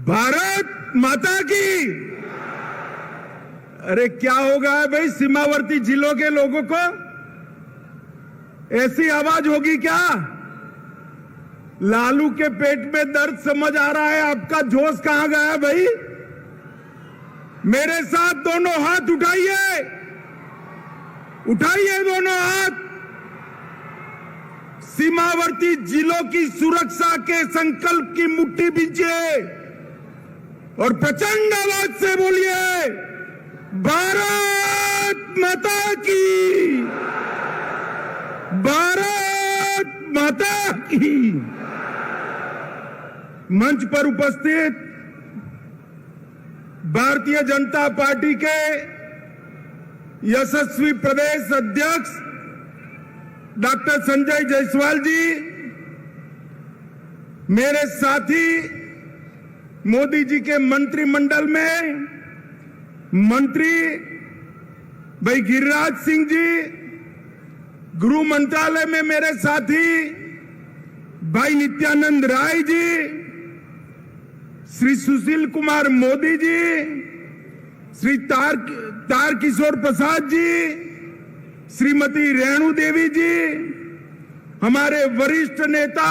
भारत माता की। अरे क्या होगा भाई, सीमावर्ती जिलों के लोगों को ऐसी आवाज होगी क्या? लालू के पेट में दर्द समझ आ रहा है, आपका जोश कहां गया है भाई? मेरे साथ दोनों हाथ उठाइए, उठाइए दोनों हाथ। सीमावर्ती जिलों की सुरक्षा के संकल्प की मुट्ठी बींचिए और प्रचंड आवाज से बोलिए, भारत माता की, भारत माता की। मंच पर उपस्थित भारतीय जनता पार्टी के यशस्वी प्रदेश अध्यक्ष डॉक्टर संजय जायसवाल जी, मेरे साथी मोदी जी के मंत्रिमंडल में मंत्री भाई गिरिराज सिंह जी, गृह मंत्रालय में मेरे साथी भाई नित्यानंद राय जी, श्री सुशील कुमार मोदी जी, श्री तारकिशोर प्रसाद जी, श्रीमती रेणु देवी जी, हमारे वरिष्ठ नेता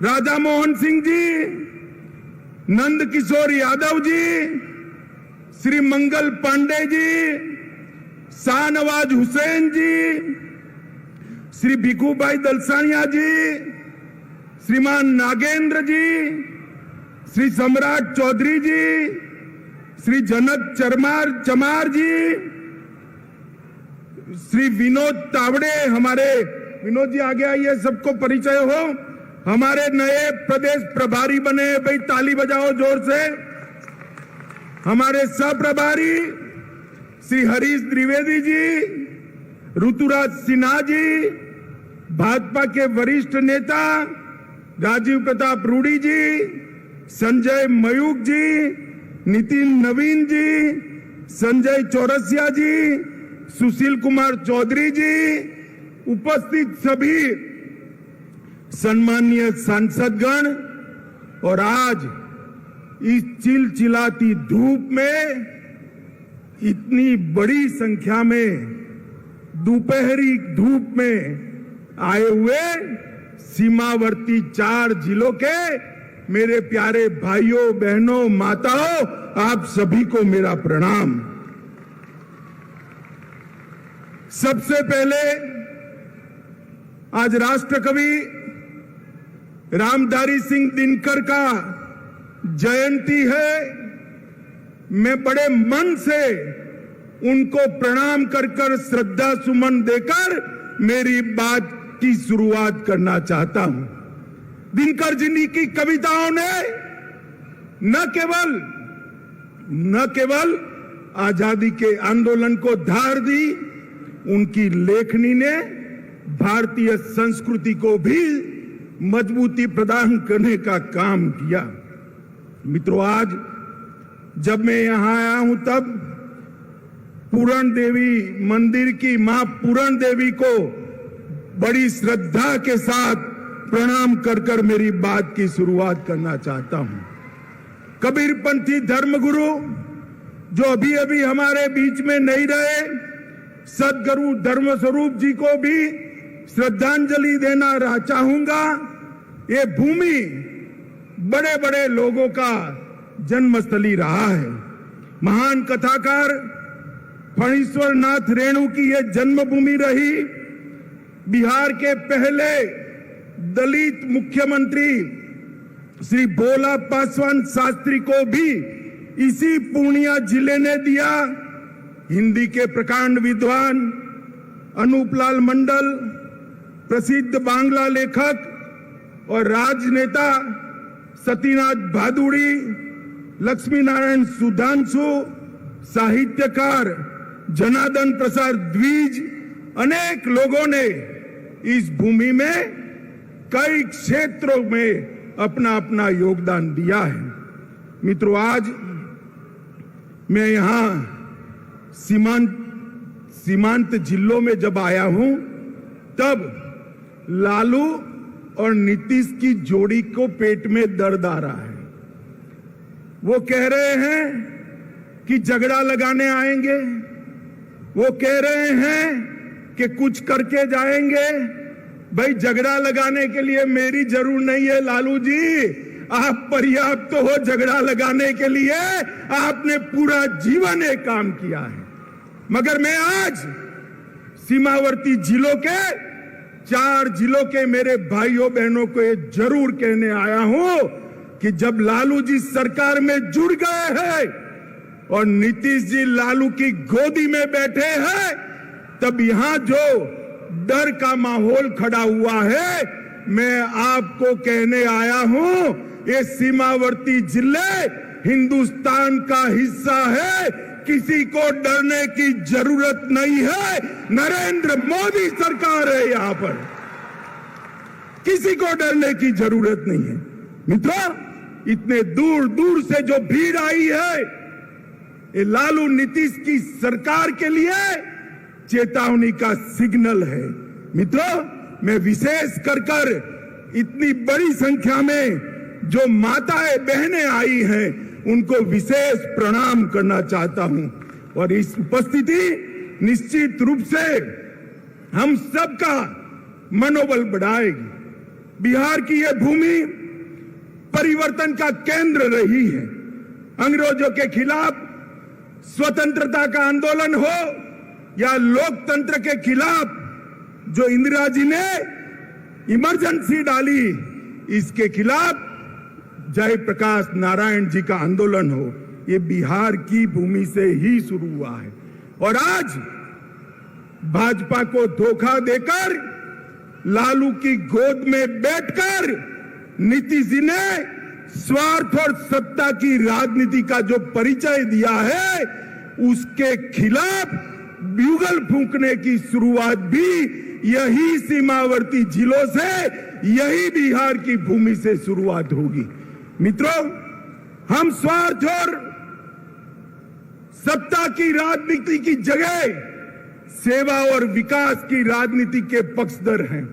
राधा मोहन सिंह जी, नंद किशोर यादव जी, श्री मंगल पांडे जी, शाहनवाज हुसैन जी, श्री भिखूभाई दलसानिया जी, श्रीमान नागेंद्र जी, श्री सम्राट चौधरी जी, श्री जनक चमार जी, श्री विनोद तावड़े, हमारे विनोद जी आगे आइए, सबको परिचय हो, हमारे नए प्रदेश प्रभारी बने भाई, ताली बजाओ जोर से। हमारे सह प्रभारी श्री हरीश द्विवेदी जी, ऋतुराज सिन्हा जी, भाजपा के वरिष्ठ नेता राजीव प्रताप रूडी जी, संजय मयूख जी, नितिन नवीन जी, संजय चौरसिया जी, सुशील कुमार चौधरी जी, उपस्थित सभी सम्मानीय सांसदगण और आज इस चिलचिलाती धूप में इतनी बड़ी संख्या में दोपहरी धूप में आए हुए सीमावर्ती 4 जिलों के मेरे प्यारे भाइयों बहनों माताओं, आप सभी को मेरा प्रणाम। सबसे पहले आज राष्ट्रकवि रामधारी सिंह दिनकर का जयंती है। मैं बड़े मन से उनको प्रणाम कर श्रद्धा सुमन देकर मेरी बात की शुरुआत करना चाहता हूं। दिनकर जी की कविताओं ने न केवल आजादी के आंदोलन को धार दी, उनकी लेखनी ने भारतीय संस्कृति को भी मजबूती प्रदान करने का काम किया। मित्रों, आज जब मैं यहां आया हूं तब पूरण देवी मंदिर की मां पूरण देवी को बड़ी श्रद्धा के साथ प्रणाम कर मेरी बात की शुरुआत करना चाहता हूं। कबीरपंथी धर्मगुरु जो अभी अभी हमारे बीच में नहीं रहे, सदगुरु धर्मस्वरूप जी को भी श्रद्धांजलि देना चाहूंगा। ये भूमि बड़े बड़े लोगों का जन्मस्थली रहा है। महान कथाकार फणीश्वर नाथ रेणु की यह जन्मभूमि रही। बिहार के पहले दलित मुख्यमंत्री श्री भोला पासवान शास्त्री को भी इसी पूर्णिया जिले ने दिया। हिंदी के प्रकांड विद्वान अनूपलाल मंडल, प्रसिद्ध बांग्ला लेखक और राजनेता सतीनाथ भादुड़ी, लक्ष्मी नारायण सुधांशु, साहित्यकार जनार्दन प्रसाद द्विज, अनेक लोगों ने इस भूमि में कई क्षेत्रों में अपना अपना योगदान दिया है। मित्रों, आज मैं यहां सीमांत जिलों में जब आया हूं तब लालू और नीतीश की जोड़ी को पेट में दर्द आ रहा है। वो कह रहे हैं कि झगड़ा लगाने आएंगे, वो कह रहे हैं कि कुछ करके जाएंगे। भाई झगड़ा लगाने के लिए मेरी जरूर नहीं है लालू जी, आप पर्याप्त तो हो झगड़ा लगाने के लिए, आपने पूरा जीवन एक काम किया है। मगर मैं आज सीमावर्ती जिलों के 4 जिलों के मेरे भाइयों बहनों को ये जरूर कहने आया हूं कि जब लालू जी सरकार में जुड़ गए हैं और नीतीश जी लालू की गोदी में बैठे हैं, तब यहां जो डर का माहौल खड़ा हुआ है, मैं आपको कहने आया हूं, ये सीमावर्ती जिले हिंदुस्तान का हिस्सा है, किसी को डरने की जरूरत नहीं है। नरेंद्र मोदी सरकार है यहां पर, किसी को डरने की जरूरत नहीं है। मित्रों, इतने दूर दूर से जो भीड़ आई है, ये लालू नीतीश की सरकार के लिए चेतावनी का सिग्नल है। मित्रों, मैं विशेष कर इतनी बड़ी संख्या में जो माताएं बहनें आई हैं, उनको विशेष प्रणाम करना चाहता हूं। और इस उपस्थिति निश्चित रूप से हम सबका मनोबल बढ़ाएगी। बिहार की यह भूमि परिवर्तन का केंद्र रही है। अंग्रेजों के खिलाफ स्वतंत्रता का आंदोलन हो या लोकतंत्र के खिलाफ जो इंदिरा जी ने इमरजेंसी डाली, इसके खिलाफ जयप्रकाश नारायण जी का आंदोलन हो, ये बिहार की भूमि से ही शुरू हुआ है। और आज भाजपा को धोखा देकर लालू की गोद में बैठकर नीतीश जी ने स्वार्थ और सत्ता की राजनीति का जो परिचय दिया है, उसके खिलाफ ब्यूगल फूंकने की शुरुआत भी यही सीमावर्ती जिलों से, यही बिहार की भूमि से शुरुआत होगी। मित्रों, हम स्वार्थ और सत्ता की राजनीति की जगह सेवा और विकास की राजनीति के पक्षधर हैं।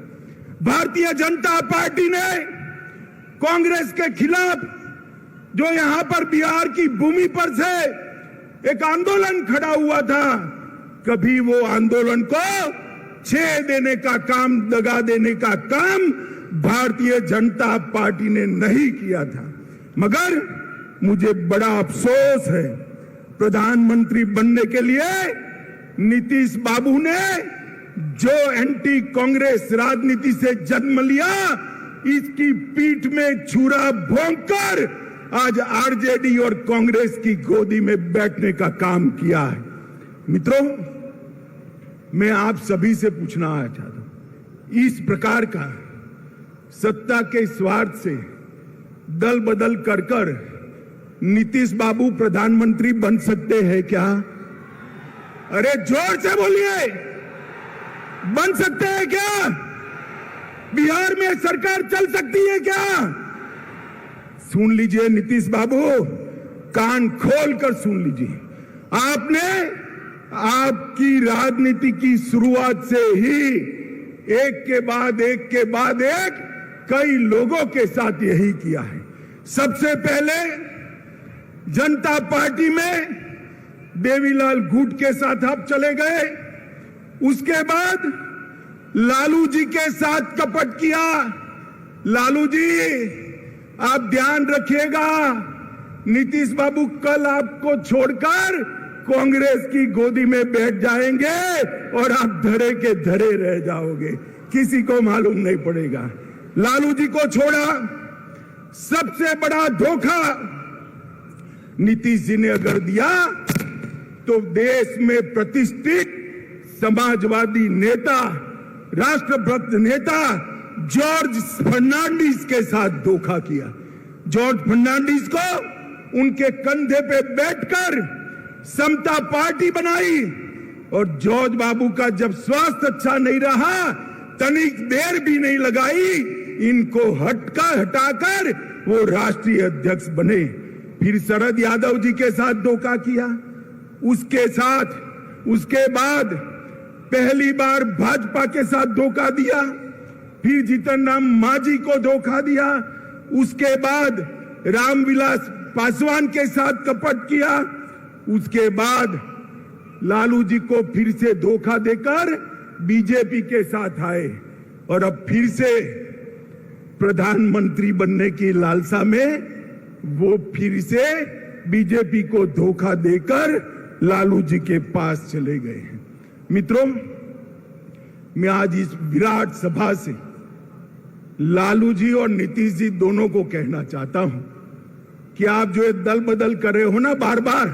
भारतीय जनता पार्टी ने कांग्रेस के खिलाफ जो यहां पर बिहार की भूमि पर से एक आंदोलन खड़ा हुआ था, कभी वो आंदोलन को छेद देने का काम, दगा देने का काम भारतीय जनता पार्टी ने नहीं किया था। मगर मुझे बड़ा अफसोस है, प्रधानमंत्री बनने के लिए नीतीश बाबू ने जो एंटी कांग्रेस राजनीति से जन्म लिया, इसकी पीठ में छुरा भोंककर आज आरजेडी और कांग्रेस की गोदी में बैठने का काम किया है। मित्रों, मैं आप सभी से पूछना चाहता हूं, इस प्रकार का सत्ता के स्वार्थ से दल बदल कर नीतीश बाबू प्रधानमंत्री बन सकते हैं क्या? अरे जोर से बोलिए, बन सकते हैं क्या? बिहार में सरकार चल सकती है क्या? सुन लीजिए नीतीश बाबू, कान खोलकर सुन लीजिए। आपने आपकी राजनीति की शुरुआत से ही एक के बाद एक कई लोगों के साथ यही किया है। सबसे पहले जनता पार्टी में देवीलाल गुट के साथ आप चले गए, उसके बाद लालू जी के साथ कपट किया। लालू जी, आप ध्यान रखिएगा, नीतीश बाबू कल आपको छोड़कर कांग्रेस की गोदी में बैठ जाएंगे और आप धरे के धरे रह जाओगे, किसी को मालूम नहीं पड़ेगा। लालू जी को छोड़ा, सबसे बड़ा धोखा नीतीश जी ने अगर दिया तो देश में प्रतिष्ठित समाजवादी नेता, राष्ट्रभक्त नेता जॉर्ज फर्नांडिस के साथ धोखा किया। जॉर्ज फर्नांडिस को उनके कंधे पे बैठकर समता पार्टी बनाई और जॉर्ज बाबू का जब स्वास्थ्य अच्छा नहीं रहा, तनिक देर भी नहीं लगाई, इनको हटाकर वो राष्ट्रीय अध्यक्ष बने। फिर शरद यादव जी के साथ धोखा किया, उसके बाद पहली बार भाजपा के साथ धोखा दिया, फिर जीतन राम मांझी को धोखा दिया, उसके बाद रामविलास पासवान के साथ कपट किया, उसके बाद लालू जी को फिर से धोखा देकर बीजेपी के साथ आए और अब फिर से प्रधानमंत्री बनने की लालसा में वो फिर से बीजेपी को धोखा देकर लालू जी के पास चले गए हैं। मित्रों, मैं आज इस विराट सभा से लालू जी और नीतीश जी दोनों को कहना चाहता हूं कि आप जो ये दल बदल कर रहे हो ना बार बार,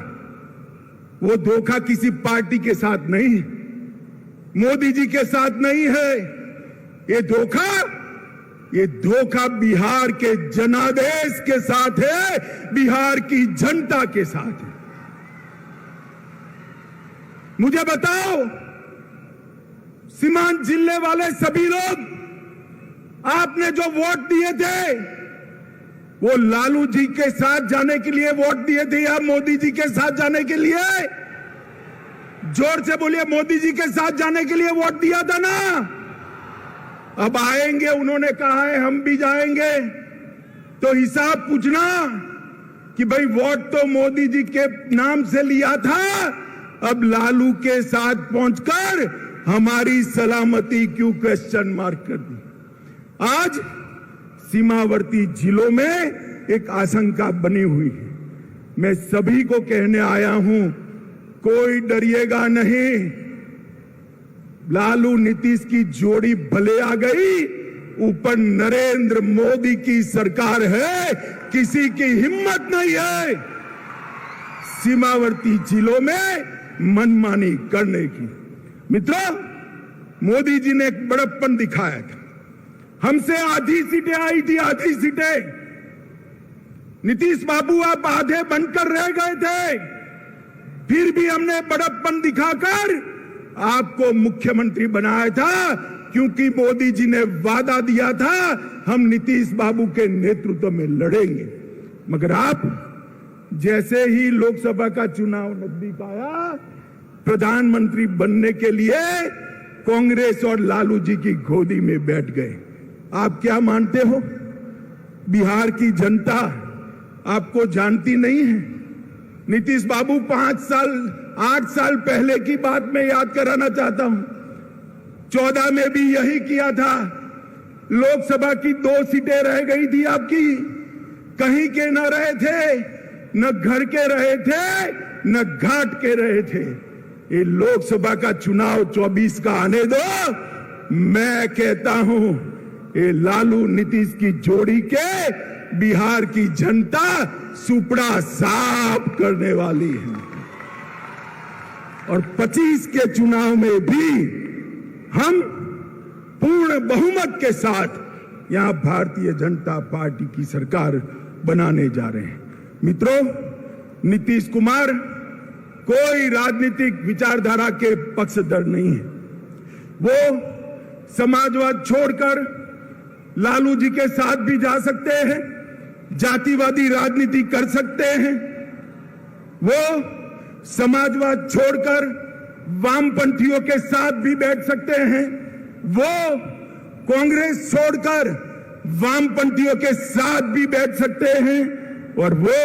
वो धोखा किसी पार्टी के साथ नहीं, मोदी जी के साथ नहीं है। ये धोखा बिहार के जनादेश के साथ है, बिहार की जनता के साथ है। मुझे बताओ, सीमांत जिले वाले सभी लोग आपने जो वोट दिए थे, वो लालू जी के साथ जाने के लिए वोट दिए थे या मोदी जी के साथ जाने के लिए? जोर से बोलिए, मोदी जी के साथ जाने के लिए वोट दिया था ना? अब आएंगे, उन्होंने कहा है हम भी जाएंगे, तो हिसाब पूछना कि भाई वोट तो मोदी जी के नाम से लिया था, अब लालू के साथ पहुंचकर हमारी सलामती क्यों क्वेश्चन मार्क कर दी? आज सीमावर्ती जिलों में एक आशंका बनी हुई है। मैं सभी को कहने आया हूं, कोई डरिएगा नहीं। लालू नीतीश की जोड़ी भले आ गई, ऊपर नरेंद्र मोदी की सरकार है, किसी की हिम्मत नहीं है सीमावर्ती जिलों में मनमानी करने की। मित्रों, मोदी जी ने एक बड़प्पन दिखाया था। हमसे आधी सीटें आई थी, आधी सीटें। नीतीश बाबू आप आधे बनकर रह गए थे, फिर भी हमने बड़प्पन दिखाकर आपको मुख्यमंत्री बनाया था, क्योंकि मोदी जी ने वादा दिया था हम नीतीश बाबू के नेतृत्व में लड़ेंगे। मगर आप जैसे ही लोकसभा का चुनाव नजदीक आया, प्रधानमंत्री बनने के लिए कांग्रेस और लालू जी की गोदी में बैठ गए। आप क्या मानते हो, बिहार की जनता आपको जानती नहीं है? नीतीश बाबू 8 साल पहले की बात मैं याद कराना चाहता हूं। 14 में भी यही किया था। लोकसभा की 2 सीटें रह गई थी आपकी, कहीं के न रहे थे, न घर के रहे थे, न घाट के रहे थे। ये लोकसभा का चुनाव 24 का आने दो। मैं कहता हूं, ये लालू नीतीश की जोड़ी के बिहार की जनता सुपड़ा साफ करने वाली है। और 25 के चुनाव में भी हम पूर्ण बहुमत के साथ यहां भारतीय जनता पार्टी की सरकार बनाने जा रहे हैं। मित्रों, नीतीश कुमार कोई राजनीतिक विचारधारा के पक्षधर नहीं है। वो समाजवाद छोड़कर लालू जी के साथ भी जा सकते हैं, जातिवादी राजनीति कर सकते हैं। वो समाजवाद छोड़कर वामपंथियों के साथ भी बैठ सकते हैं। वो कांग्रेस छोड़कर वामपंथियों के साथ भी बैठ सकते हैं। और वो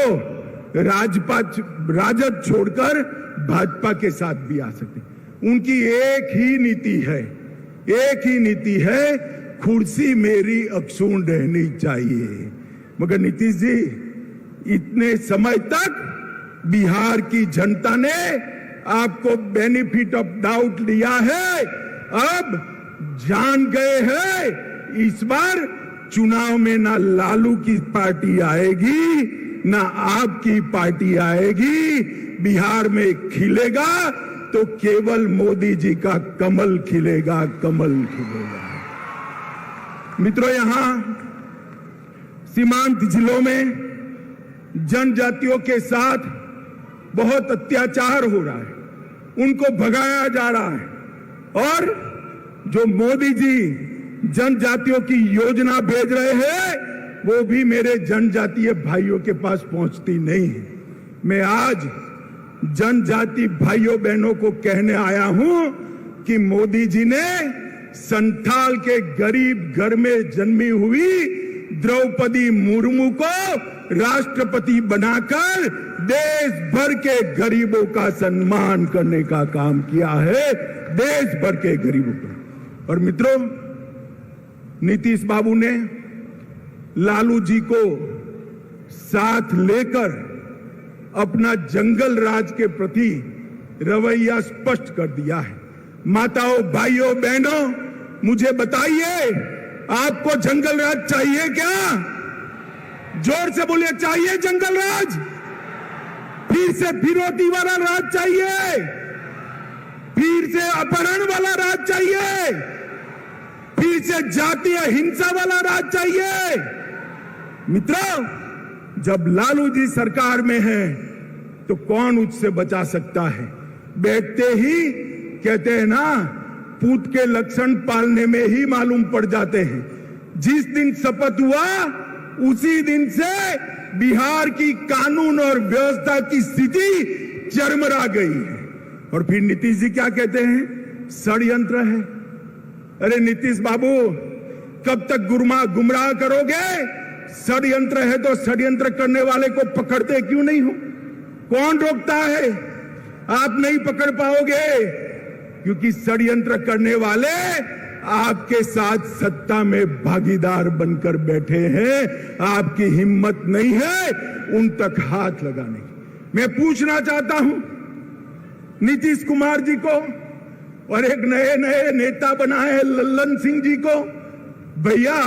राजद छोड़कर भाजपा के साथ भी आ सकते हैं। उनकी एक ही नीति है, कुर्सी मेरी अक्षुण रहनी चाहिए। मगर नीतीश जी, इतने समय तक बिहार की जनता ने आपको बेनिफिट ऑफ डाउट लिया है, अब जान गए हैं इस बार चुनाव में ना लालू की पार्टी आएगी, ना आपकी पार्टी आएगी। बिहार में खिलेगा तो केवल मोदी जी का कमल खिलेगा, कमल खिलेगा। मित्रों, यहां सीमांत जिलों में जनजातियों के साथ बहुत अत्याचार हो रहा है, उनको भगाया जा रहा है। और जो मोदी जी जनजातियों की योजना भेज रहे हैं, वो भी मेरे जनजातीय भाइयों के पास पहुंचती नहीं है। मैं आज जनजाति भाइयों बहनों को कहने आया हूं कि मोदी जी ने संथाल के गरीब घर में जन्मी हुई द्रौपदी मुर्मू को राष्ट्रपति बनाकर देश भर के गरीबों का सम्मान करने का काम किया है, देश भर के गरीबों का। और मित्रों, नीतीश बाबू ने लालू जी को साथ लेकर अपना जंगल राज के प्रति रवैया स्पष्ट कर दिया है। माताओं, भाइयों, बहनों, मुझे बताइए, आपको जंगल राज चाहिए क्या? जोर से बोलिए, चाहिए जंगल राज? फिर से फिरौती वाला राज चाहिए? फिर से अपहरण वाला राज चाहिए? फिर से जातीय हिंसा वाला राज चाहिए? मित्रों, जब लालू जी सरकार में है तो कौन उससे बचा सकता है? बैठते ही कहते हैं ना, पूत के लक्षण पालने में ही मालूम पड़ जाते हैं। जिस दिन शपथ हुआ उसी दिन से बिहार की कानून और व्यवस्था की स्थिति चरमरा गई है। और फिर नीतीश जी क्या कहते हैं? षड्यंत्र है। अरे नीतीश बाबू, कब तक गुमराह करोगे? षड्यंत्र है तो षड्यंत्र करने वाले को पकड़ते क्यों नहीं हो? कौन रोकता है? आप नहीं पकड़ पाओगे, क्योंकि षड्यंत्र करने वाले आपके साथ सत्ता में भागीदार बनकर बैठे हैं। आपकी हिम्मत नहीं है उन तक हाथ लगाने की। मैं पूछना चाहता हूं नीतीश कुमार जी को और एक नए नए नेता बनाए हैं लल्लन सिंह जी को, भैया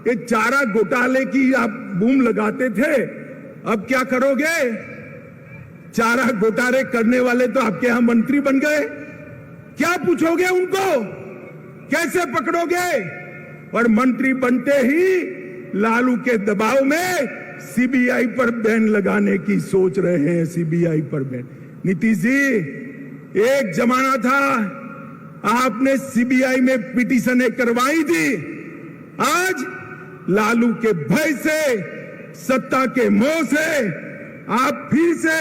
ये चारा घोटाले की आप बूम लगाते थे, अब क्या करोगे? चारा घोटाले करने वाले तो आपके यहां मंत्री बन गए, क्या पूछोगे उनको? कैसे पकड़ोगे? और मंत्री बनते ही लालू के दबाव में सीबीआई पर बैन लगाने की सोच रहे हैं। सीबीआई पर बैन। नीतीश जी, एक जमाना था आपने सीबीआई में पिटीशनें करवाई थी, आज लालू के भय से, सत्ता के मोह से आप फिर से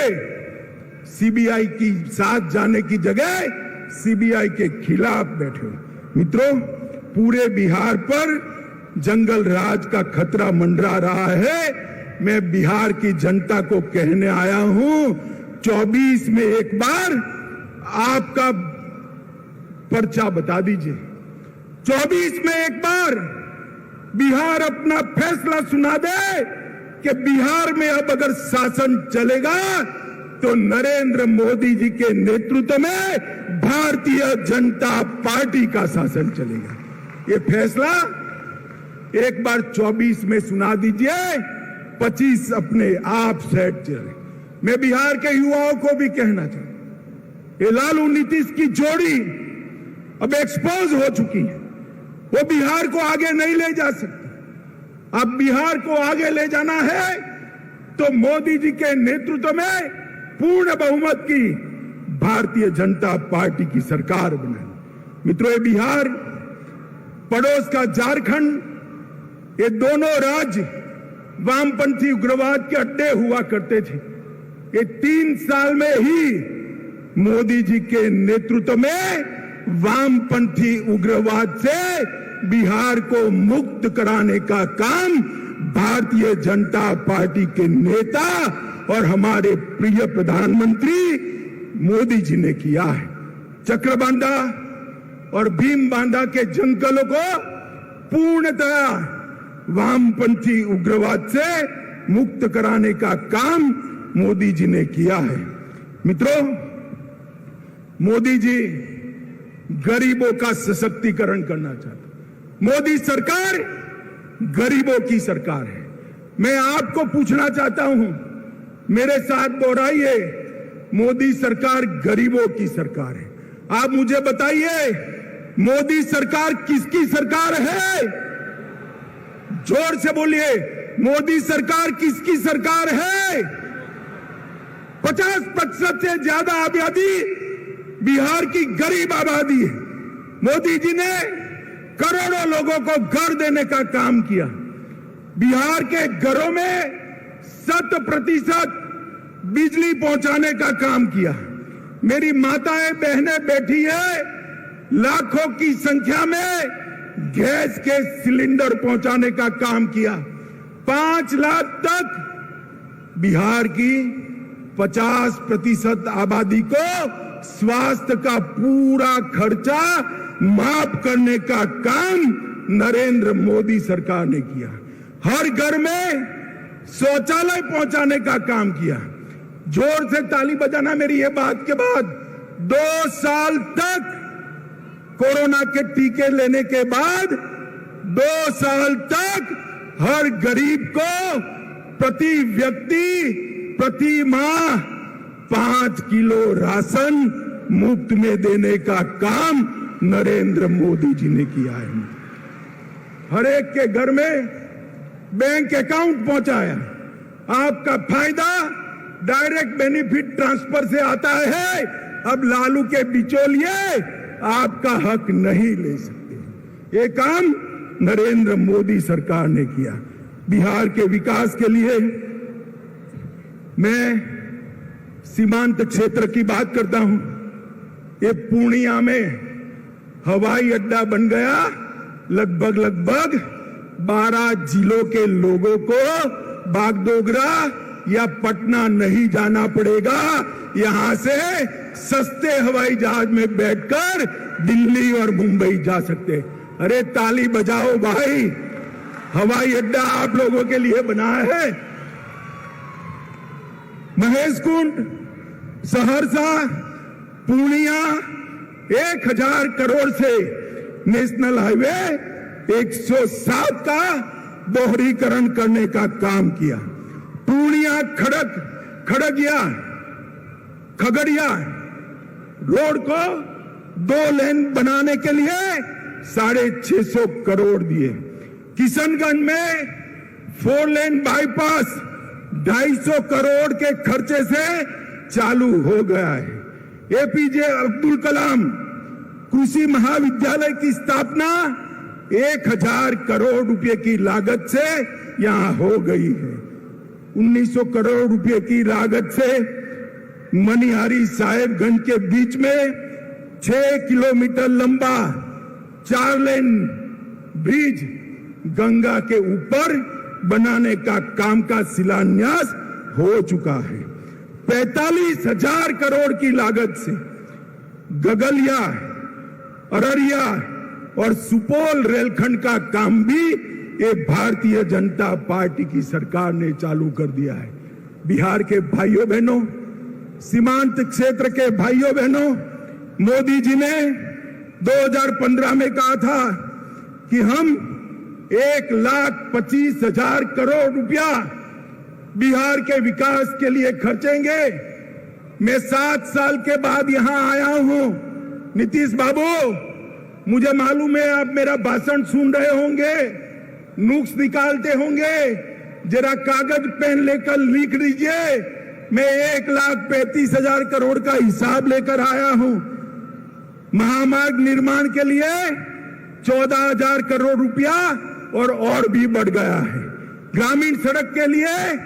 सीबीआई की साथ जाने की जगह सीबीआई के खिलाफ बैठे हो। मित्रों, पूरे बिहार पर जंगल राज का खतरा मंडरा रहा है। मैं बिहार की जनता को कहने आया हूं, 24 में एक बार आपका पर्चा बता दीजिए। 24 में एक बार बिहार अपना फैसला सुना दे कि बिहार में अब अगर शासन चलेगा तो नरेंद्र मोदी जी के नेतृत्व में भारतीय जनता पार्टी का शासन चलेगा। ये फैसला एक बार 24 में सुना दीजिए, 25 अपने आप सेट चले। मैं बिहार के युवाओं को भी कहना चाहता हूं, ये लालू नीतीश की जोड़ी अब एक्सपोज हो चुकी है। वो बिहार को आगे नहीं ले जा सकती। अब बिहार को आगे ले जाना है तो मोदी जी के नेतृत्व में पूर्ण बहुमत की भारतीय जनता पार्टी की सरकार बनानी। मित्रों, ये बिहार, पड़ोस का झारखंड, ये दोनों राज्य वामपंथी उग्रवाद के अड्डे हुआ करते थे। ये 3 साल में ही मोदी जी के नेतृत्व में वामपंथी उग्रवाद से बिहार को मुक्त कराने का काम भारतीय जनता पार्टी के नेता और हमारे प्रिय प्रधानमंत्री मोदी जी ने किया है। चक्रबांधा और भीम बांधा के जंगलों को पूर्णतः वामपंथी उग्रवाद से मुक्त कराने का काम मोदी जी ने किया है। मित्रों, मोदी जी गरीबों का सशक्तिकरण करना चाहते। मोदी सरकार गरीबों की सरकार है। मैं आपको पूछना चाहता हूं, मेरे साथ दोहराइए, मोदी सरकार गरीबों की सरकार है। आप मुझे बताइए, मोदी सरकार किसकी सरकार है? जोर से बोलिए, मोदी सरकार किसकी सरकार है? 50% से ज्यादा आबादी बिहार की गरीब आबादी है। मोदी जी ने करोड़ों लोगों को घर देने का काम किया। बिहार के घरों में 100% बिजली पहुंचाने का काम किया। मेरी माताएं बहनें बैठी है, लाखों की संख्या में गैस के सिलेंडर पहुंचाने का काम किया। 5 लाख तक बिहार की 50% आबादी को स्वास्थ्य का पूरा खर्चा माफ करने का काम नरेंद्र मोदी सरकार ने किया। हर घर में शौचालय पहुंचाने का काम किया। जोर से ताली बजाना मेरी ये बात के बाद। 2 साल तक कोरोना के टीके लेने के बाद 2 साल तक हर गरीब को प्रति व्यक्ति प्रति माह 5 किलो राशन मुफ्त में देने का काम नरेंद्र मोदी जी ने किया है। हर एक के घर में बैंक अकाउंट पहुंचाया। आपका फायदा डायरेक्ट बेनिफिट ट्रांसफर से आता है। अब लालू के बिचौलिए आपका हक नहीं ले सकते। ये काम नरेंद्र मोदी सरकार ने किया। बिहार के विकास के लिए मैं सीमांत क्षेत्र की बात करता हूं। ये पूर्णिया में हवाई अड्डा बन गया। लगभग 12 जिलों के लोगों को बागडोगरा या पटना नहीं जाना पड़ेगा। यहां से सस्ते हवाई जहाज में बैठकर दिल्ली और मुंबई जा सकते। अरे ताली बजाओ भाई, हवाई अड्डा आप लोगों के लिए बनाया है। महेशकुंड, सहरसा, पूर्णिया 1000 करोड़ से नेशनल हाईवे 107 का दोहरीकरण करने का काम किया। पूर्णिया खगड़िया रोड को 2 लेन बनाने के लिए 650 करोड़ दिए। किशनगंज में 4 लेन बाईपास 250 करोड़ के खर्चे से चालू हो गया है। एपीजे अब्दुल कलाम कृषि महाविद्यालय की स्थापना 1000 करोड़ रुपए की लागत से यहां हो गई है। 1900 करोड़ रुपए की लागत से मनिहारी साहेबगंज के बीच में 6 किलोमीटर लंबा 4 लेन ब्रिज गंगा के ऊपर बनाने का काम का शिलान्यास हो चुका है। 45,000 करोड़ की लागत से गगलिया, अररिया और सुपौल रेलखंड का काम भी ये भारतीय जनता पार्टी की सरकार ने चालू कर दिया है। बिहार के भाइयों बहनों, सीमांत क्षेत्र के भाइयों बहनों, मोदी जी ने 2015 में कहा था कि हम 1,25,000 करोड़ रुपया बिहार के विकास के लिए खर्चेंगे। मैं 7 साल के बाद यहां आया हूं। नीतीश बाबू, मुझे मालूम है आप मेरा भाषण सुन रहे होंगे, नुक्स निकालते होंगे। जरा कागज पेन लेकर लिख लीजिए। मैं 1,35,000 करोड़ का हिसाब लेकर आया हूं। महामार्ग निर्माण के लिए 14,000 करोड़ रुपया और भी बढ़ गया है। ग्रामीण सड़क के लिए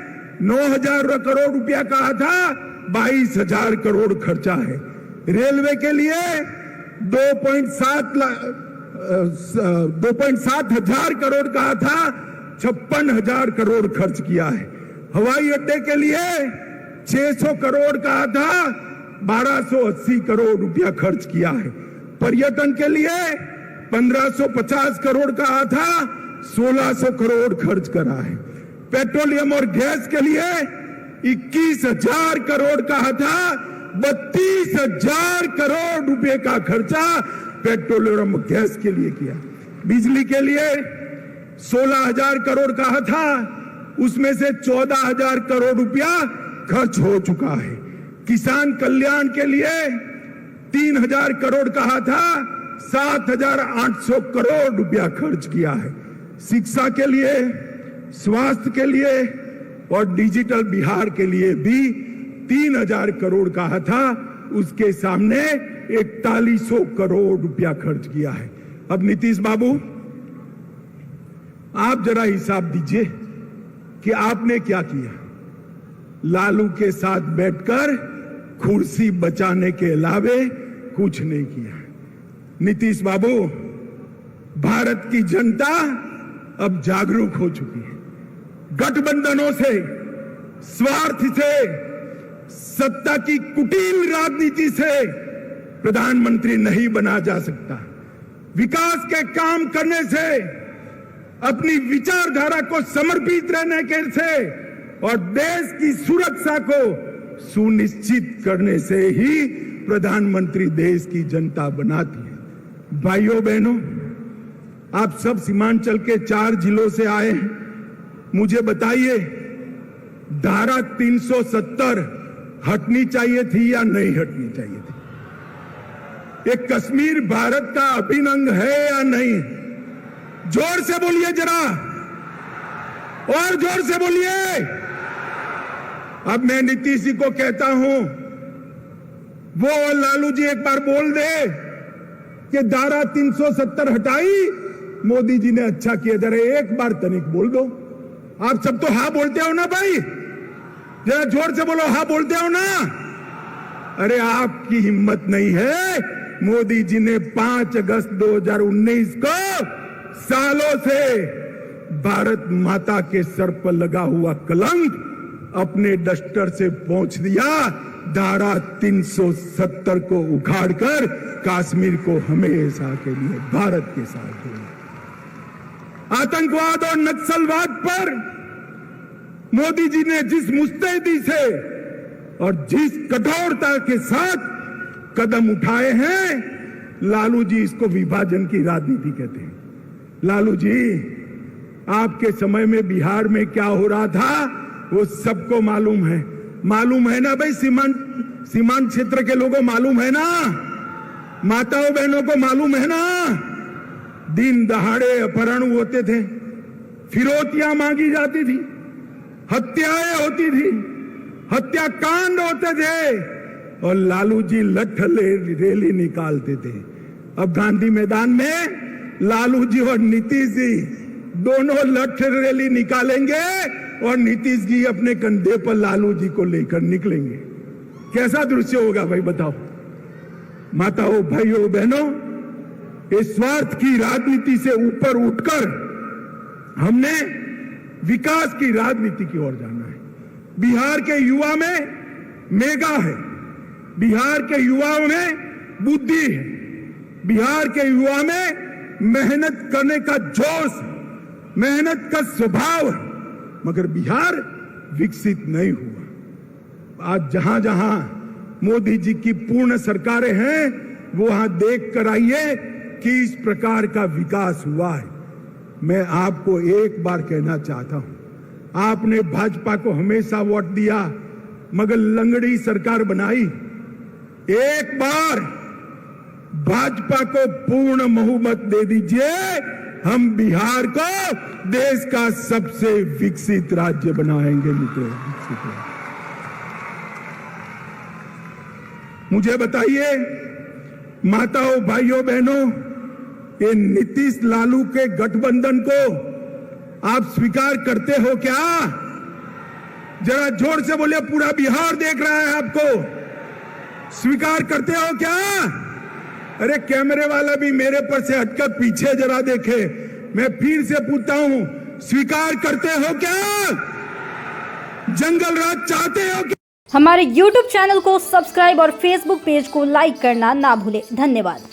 9,000 करोड़ रुपया कहा था, 22,000 करोड़ खर्चा है। रेलवे के लिए 2.7 हजार करोड़ कहा था, 56,000 करोड़ खर्च किया है। हवाई अड्डे के लिए 600 करोड़ कहा था, 1280 करोड़ रुपया खर्च किया है। पर्यटन के लिए 1550 करोड़ कहा था, 1600 करोड़ खर्च करा है। पेट्रोलियम और गैस के लिए 21,000 करोड़ कहा था, 32,000 करोड़ रुपए का खर्चा पेट्रोलियम और गैस के लिए किया। बिजली के लिए 16,000 करोड़ कहा था, उसमें से 14,000 करोड़ रुपया खर्च हो चुका है। किसान कल्याण के लिए 3,000 करोड़ कहा था, 7,800 करोड़ रुपया खर्च किया है। शिक्षा के लिए, स्वास्थ्य के लिए और डिजिटल बिहार के लिए भी 3,000 करोड़ कहा था, उसके सामने 4100 करोड़ रुपया खर्च किया है। अब नीतीश बाबू, आप जरा हिसाब दीजिए कि आपने क्या किया। लालू के साथ बैठकर कुर्सी बचाने के अलावे कुछ नहीं किया। नीतीश बाबू, भारत की जनता अब जागरूक हो चुकी है। गठबंधनों से स्वार्थ से, सत्ता की कुटिल राजनीति से प्रधानमंत्री नहीं बना जा सकता। विकास के काम करने से, अपनी विचारधारा को समर्पित रहने के से और देश की सुरक्षा को सुनिश्चित करने से ही प्रधानमंत्री देश की जनता बनाती है। भाइयों बहनों, आप सब सीमांचल के 4 जिलों से आए हैं। मुझे बताइए, धारा 370 हटनी चाहिए थी या नहीं हटनी चाहिए थी? ये कश्मीर भारत का अभिन्न अंग है या नहीं? जोर से बोलिए जरा, और जोर से बोलिए। अब मैं नीतीश जी को कहता हूं, वो लालू जी एक बार बोल दे कि धारा 370 हटाई, मोदी जी ने अच्छा किया। जरा एक बार तनिक बोल दो। आप सब तो हाँ बोलते हो ना भाई, जरा जोर से बोलो, हाँ बोलते हो ना? अरे आपकी हिम्मत नहीं है। मोदी जी ने 5 अगस्त 2019 को सालों से भारत माता के सर पर लगा हुआ कलंक अपने डस्टर से पोंछ दिया। धारा 370 को उखाड़कर कश्मीर को हमेशा के लिए भारत के साथ जोड़ा। आतंकवाद और नक्सलवाद पर मोदी जी ने जिस मुस्तैदी से और जिस कठोरता के साथ कदम उठाए हैं, लालू जी इसको विभाजन की राजनीति कहते हैं। लालू जी, आपके समय में बिहार में क्या हो रहा था वो सबको मालूम है। मालूम है ना भाई? सीमांत क्षेत्र के लोगों मालूम है ना? माताओं बहनों को मालूम है ना? दिन दहाड़े अपहरण होते थे, फिरौतियां मांगी जाती थी, हत्याएं होती थी, हत्याकांड होते थे, और लालू जी लठ रैली निकालते थे। अब गांधी मैदान में लालू जी और नीतीश जी दोनों लठ रैली निकालेंगे और नीतीश जी अपने कंधे पर लालू जी को लेकर निकलेंगे। कैसा दृश्य होगा भाई, बताओ। माताओं, भाइयों, बहनों, इस स्वार्थ की राजनीति से ऊपर उठकर हमने विकास की राजनीति की ओर जाना है। बिहार के युवा में मेगा है, बिहार के युवाओं में बुद्धि है, बिहार के युवा में मेहनत करने का जोश, मेहनत का स्वभाव है, मगर बिहार विकसित नहीं हुआ। आज जहां जहां मोदी जी की पूर्ण सरकारें हैं, वो वहां देख कर आइए कि इस प्रकार का विकास हुआ है। मैं आपको एक बार कहना चाहता हूं, आपने भाजपा को हमेशा वोट दिया मगर लंगड़ी सरकार बनाई। एक बार भाजपा को पूर्ण बहुमत दे दीजिए, हम बिहार को देश का सबसे विकसित राज्य बनाएंगे मित्रों। मुझे बताइए माताओं, भाइयों, बहनों, ये नीतीश लालू के गठबंधन को आप स्वीकार करते हो क्या? जरा जोर से बोलिए, पूरा बिहार देख रहा है आपको। स्वीकार करते हो क्या? अरे कैमरे वाला भी मेरे पर से हटकर पीछे जरा देखे। मैं फिर से पूछता हूं, स्वीकार करते हो क्या? जंगल राज चाहते हो क्या? हमारे YouTube चैनल को सब्सक्राइब और Facebook पेज को लाइक करना ना भूलें। धन्यवाद।